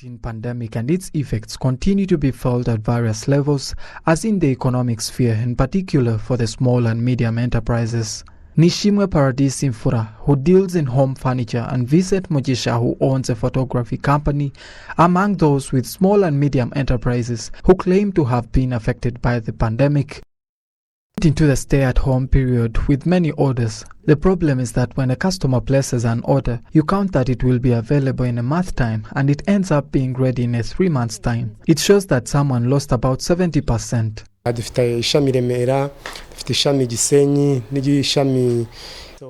COVID-19 pandemic and its effects continue to be felt at various levels, as in the economic sphere, in particular for the small and medium enterprises. Nishimwe Paradis Imfura, who deals in home furniture, and Vincent Mujisha, who owns a photography company, are among those with small and medium enterprises who claim to have been affected by the pandemic. Into the stay-at-home period with many orders, the problem is that when a customer places an order, you count that it will be available in a month's time and it ends up being ready in a 3 months' time. It shows that someone lost about 70%.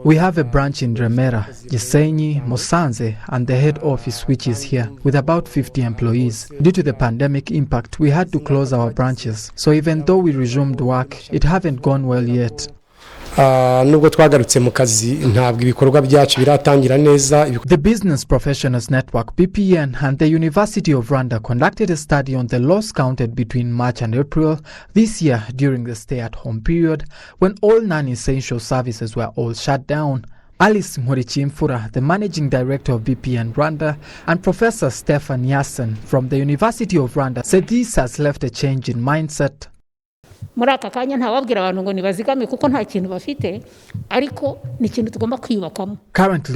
We have a branch in Remera, Gisenyi, Musanze, and the head office which is here, with about 50 employees. Due to the pandemic impact, we had to close our branches. So even though we resumed work, it hasn't gone well yet. The Business Professionals Network (BPN) and the University of Rwanda conducted a study on the loss counted between March and April this year during the stay-at-home period, when all non-essential services were all shut down. Alice Murichimfura, the managing director of BPN Rwanda, and Professor Stefan Yassen from the University of Rwanda said this has left a change in mindset. Currently,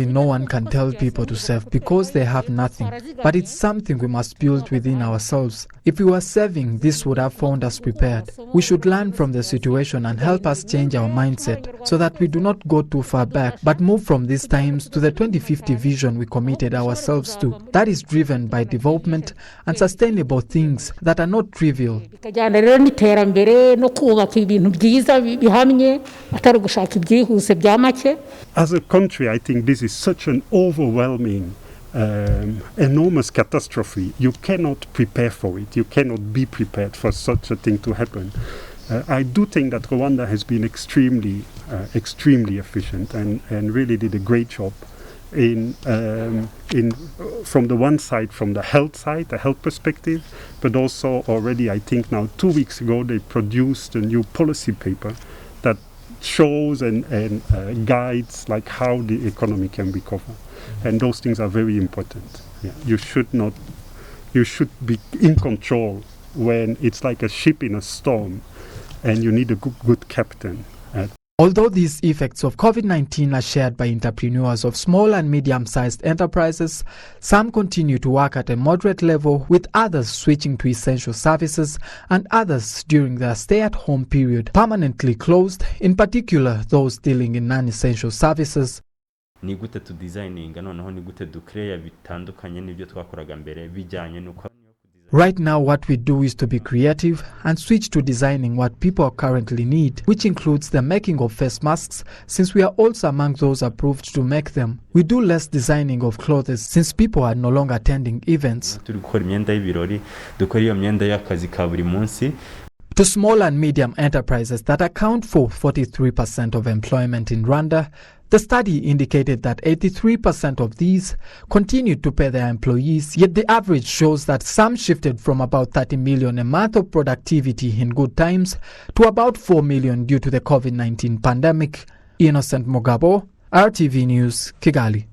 no one can tell people to save because they have nothing, but it's something we must build within ourselves. If we were saving, this would have found us prepared. We should learn from the situation and help us change our mindset so that we do not go too far back, but move from these times to the 2050 vision we committed ourselves to. That is driven by development and sustainable things that are not trivial. As a country, I think this is such an overwhelming, enormous catastrophe. You cannot prepare for it. You cannot be prepared for such a thing to happen. I do think that Rwanda has been extremely efficient and really did a great job in from the one side, from the health side, the health perspective, but also already, I think now 2 weeks ago, they produced a new policy paper that shows and guides like how the economy can recover. And those things are very important. Yeah. You should be in control when it's like a ship in a storm and you need a good captain. Although these effects of COVID-19 are shared by entrepreneurs of small and medium-sized enterprises, some continue to work at a moderate level, with others switching to essential services and others during their stay-at-home period permanently closed, in particular those dealing in non-essential services. Right now, what we do is to be creative and switch to designing what people currently need, which includes the making of face masks, since we are also among those approved to make them. We do less designing of clothes since people are no longer attending events. To small and medium enterprises that account for 43% of employment in Rwanda, the study indicated that 83% of these continued to pay their employees, yet the average shows that some shifted from about 30 million a month of productivity in good times to about 4 million due to the COVID-19 pandemic. Innocent Mugabo, RTV News, Kigali.